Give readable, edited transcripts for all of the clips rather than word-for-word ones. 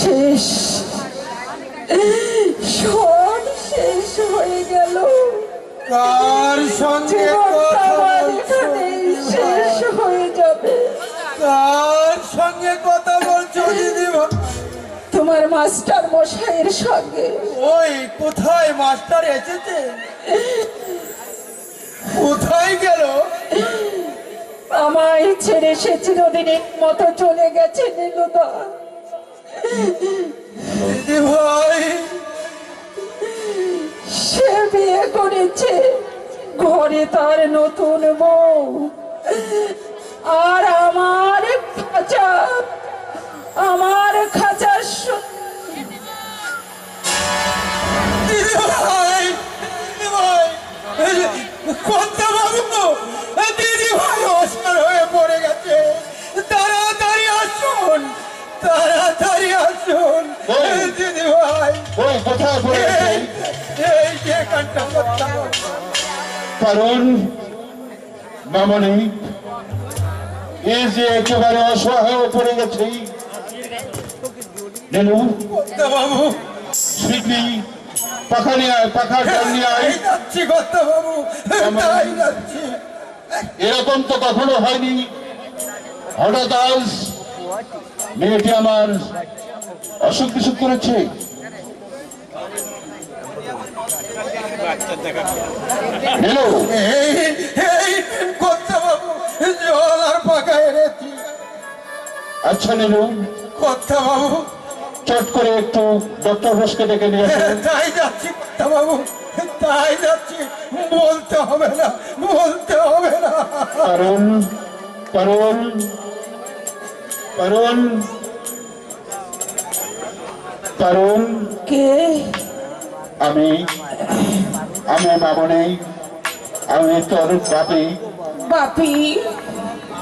শেষ, সব শেষ হয়ে গেল। কার সঙ্গে কথা বলছো? শেষ হয়ে যাবে। কার সঙ্গে কথা বলছো দিদি? তোমার মাস্টার মশাইয়ের সঙ্গে। ওই কোথায় মাস্টার এসেছে? কোথায় গেল? আমায় ছেড়ে সে চিরদিনের মতো চলে গেছে নীলুদা। দিদি ভাই, সে বিয়ে করেছে, ঘরে তার নতুন বউ, আর আমার খাঁচা দিদি ভাই, দিদি ভাই, কোনটা বাবু? দিদি ভাই অসার হয়ে পড়ে গেছে। তাড়াতাড়ি আসুন, তাড়াতাড়ি আসুন দিদি ভাই। কোথায় পড়ে গেছে? এই যে কান্না করতাম। কারণ মামনি এই যে একেবারে অসহায় পড়ে গেছে। নীলু, বাবু শিগগিরি পাখা নিয়ে আয়, পাখার জল নিয়ে আয়। যাচ্ছি কর্তা বাবু, তাই যাচ্ছি। এরকম তো কখনো হয়নি। হঠাৎ আজ মেয়েটি আমার অসুখ বিসুখ করেছে। নীলু, এই কর্তা বাবু, জল আর পাকা এনেছি। আচ্ছা নীলু, কর্তা বাবু, চট করে একটু ডক্টর ঘোষকে ডেকে নিয়ে আসুন। তাই যাচ্ছি কর্তা বাবু, তাই যাচ্ছি। বলতে হবে না, বলতে হবে না। কারণ কারণ কারণ কারণ কে? আমি মামনি, আমি তোর বাপি। বাপি,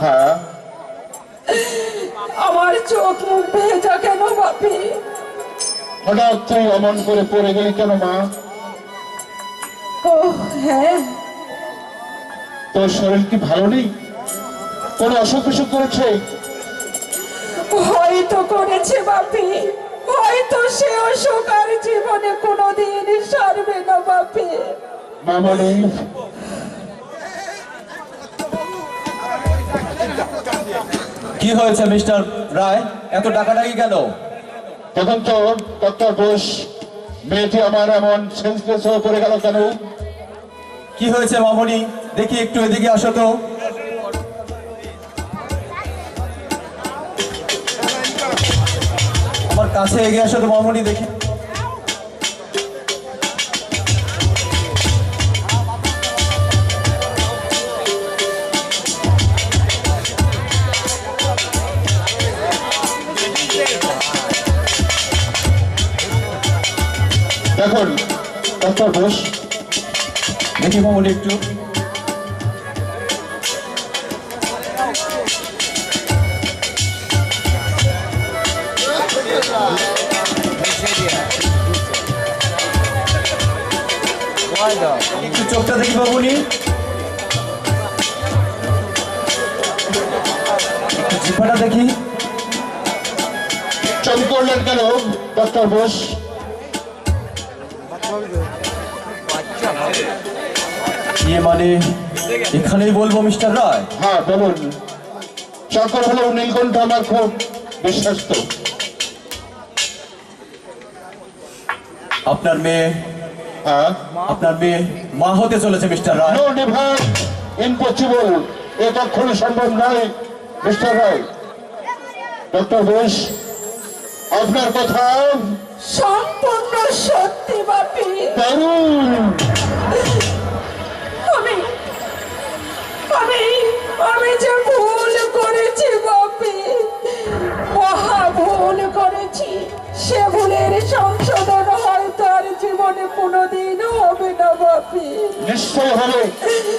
হ্যাঁ, আমার চোখ মুখ ভেজা কেন বাপি? হঠাৎ তুই অমন করে পড়ে গেলি কেন মা? ও হ্যাঁ, তোর শরীর কি ভালো নেই? কোন অসুখ বিসুখ করেছে? হয়তো করেছে বাপি, হয়তো সে অসুখ আর জীবনে কোনোদিন সারবে না বাপি। মামনি, কি হয়েছে মিস্টার রায়, এত ডাকাডাকি কেন? তখন তো ডক্টর ঘোষ, মেয়েটি আমার এমন সেন্সলেস হয়ে পড়ে গেল কেন? কি হয়েছে মামনি, দেখি একটু এদিকে আসো তো। আমার কাছে এগিয়ে আসো তো মামনি, দেখি। দেখুন ডক্টর ঘোষ, দেখি মামনি একটু। একটু চোখটা দেখি মামনি, একটু জিহ্বাটা দেখি। চম করলেন কেন ডক্টর ঘোষ? ইয়ে মানে এখানেই বলবো মিস্টার রায়। হ্যাঁ বলুন। চাকর হলো নীলকণ্ঠ আমার খুব বিশ্বস্ত। আপনার মেয়ে হ্যাঁ, আপনার মেয়ে মা হতে চলেছে মিস্টার রায়। নো নেভার, ইম্পসিবল, এ কখনো সম্ভব নয় মিস্টার রায়। ডক্টর বোস, আপনার কথা সম্পূর্ণ সত্যি বাপি। দারুণ। আমি আমি আমি যে ভুল করেছি বাপি, মহা ভুল করেছি। সে ভুলের সংশোধন হয়তো আর জীবনে কোনোদিন হবে না বাপি। নিশ্চয় হবে।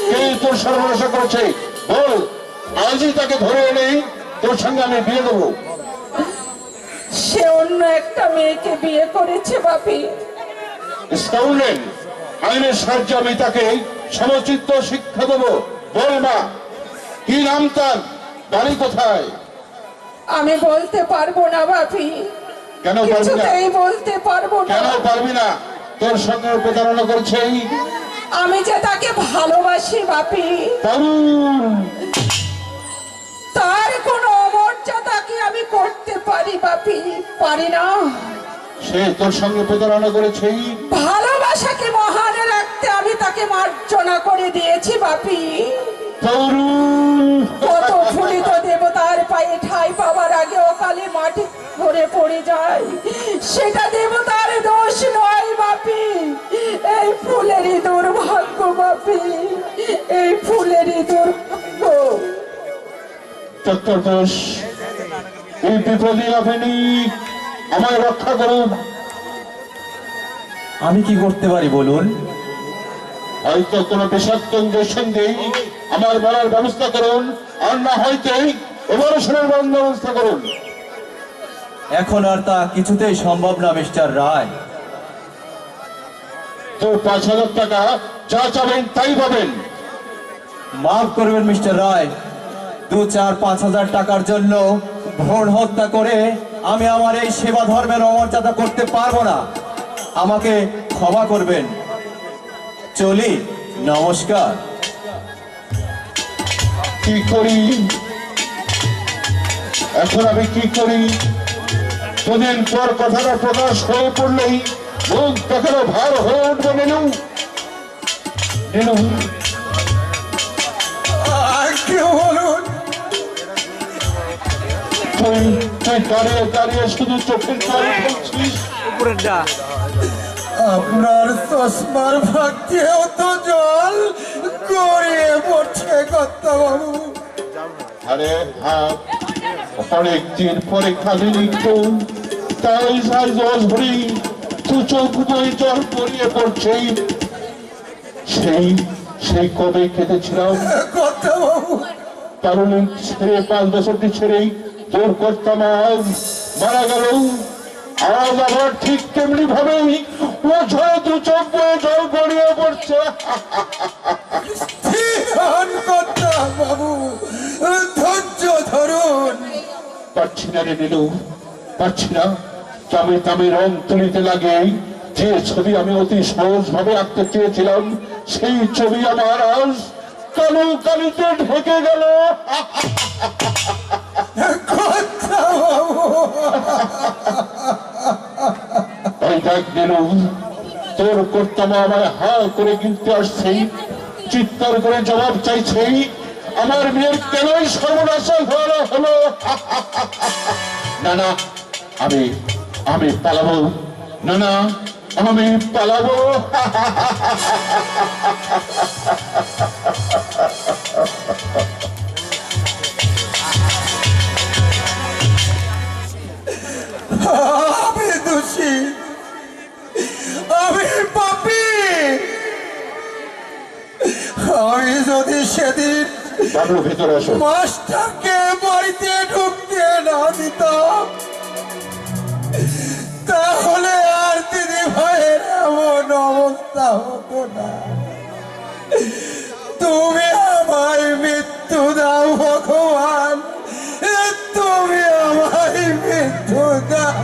কে তোর সর্বনাশ করেছে বল, আজই তাকে ধরে এনে তোর সঙ্গে আমি বিয়ে দেবো। সে অন্য একটা মেয়েকে বিয়ে করেছে বাপি। স্কাউন্ডেল, আইনের সাহায্যে আমি তাকে সমচিত্ত শিক্ষা দেবো। বল মা, কি নাম তার, বাড়ি কোথায়? আমি বলতে পারবো না বাপি, কেন পারবি না? কিছুতেই বলতে পারবো না। কেন পারবি না? তোর সঙ্গে প্রতারণা করছে। আমি যে তাকে ভালোবাসি বাপি, দারুণ। তার কোনো অমর্যাদা কি আমি করতে পারি বাপি? পারি না। সে তোর সঙ্গে প্রতারণা করেছে। ভালোবাসাকে মহান রাখতে আমি তাকে মার্জনা করে দিয়েছি বাপি। দারুণ। কত ফুলিত দেবতার পায়ে ঠাঁই পাওয়ার আগে অকালে মাটি ধরে পড়ে যায়, সেটা দেবতার দোষ নয় বাপি। এই ফুলেরই দুর্ভাগ্য বাপি, এই ফুলেরই দুর্ভাগ্য। ডক্টর বোস, এই বিপদে আপনি আমায় রক্ষা করুন। আমি কি করতে পারি বলুন? হয়তো কোনো বিষাক্ত ইঞ্জেকশন দিয়ে আমার বলার ব্যবস্থা করুন, আর না হয়তো অপারেশনের ব্যবস্থা করুন। এখন আর তা কিছুতেই সম্ভব না মিস্টার রায়। তো 5,000 টাকা যা চাবেন তাই পাবেন। মাফ করবেন মিস্টার রায়, 2-4-5 হাজার টাকার জন্য ভ্রূণ হত্যা করে আমি আমার এই সেবা ধর্মের অমর্যাদা করতে পারবো না। আমাকে ক্ষমা করবেন। চলি, নমস্কার। কি করি এখন, আমি কি করি? দুদিন পর কথাটা প্রকাশ হয়ে পড়লেই মুখ দেখানো ভার হয়ে উঠবে। নিলু, নিলু, আর কি বলুন? তুই তুই দাঁড়িয়ে দাঁড়িয়ে শুধু চোখের জল ফেলছিস। আপনার চশমার ভাগ দিয়েও তো জল গড়িয়ে পড়ছে কর্তাবাবু। আরে হ্যাঁ, অনেকদিন পরে খালি একটু, তাই সাই জল ভরি দু চোখ বই জল গড়িয়ে পড়ছে। সেই সেই কবে কেঁদেছিলাম কর্তাবাবু, কারণ ছেড়ে 5 বছরটি ছেড়েই তোর করতাম, আজ মারা গেল। আজ আবার ঠিক তেমনি ভাবেই ও ঝড়ে দু চোখ বয়ে জল গড়িয়ে পড়ছে। কর্তাবাবু, ধৈর্য ধরুন। পারছি না রে নীলু, পারছি না। তামে তামে রং তুলিতে লাগে। যে ছবি আমি অতি সহজ ভাবে আঁকতে চেয়েছিলাম, সেই ছবি আমার আজ কালো কালিতে ঢেকে গেল। ওই দেখ নীলু, তোর কর্তামা আমায় হা করে কিনতে আসছে, চিৎকার করে জবাব চাইছে। আমার মেয়ের কেনই সর্বনাশ হলো। না না, আমি আমি পালাবো। না না, আমি পালাবো। আমি দোষী, আমি পাপী। আমি যদি সেদিন বাবু ভিতরে আসো। মাস্টারকে বাড়িতে ঢুকতে না দিতাম, তাহলে আর দিদি ভাইয়ের এমন অবস্থা হতো না। তুমি আমায় মৃত্যু দাও ভগবান, তুমি আমায় মৃত্যু দাও।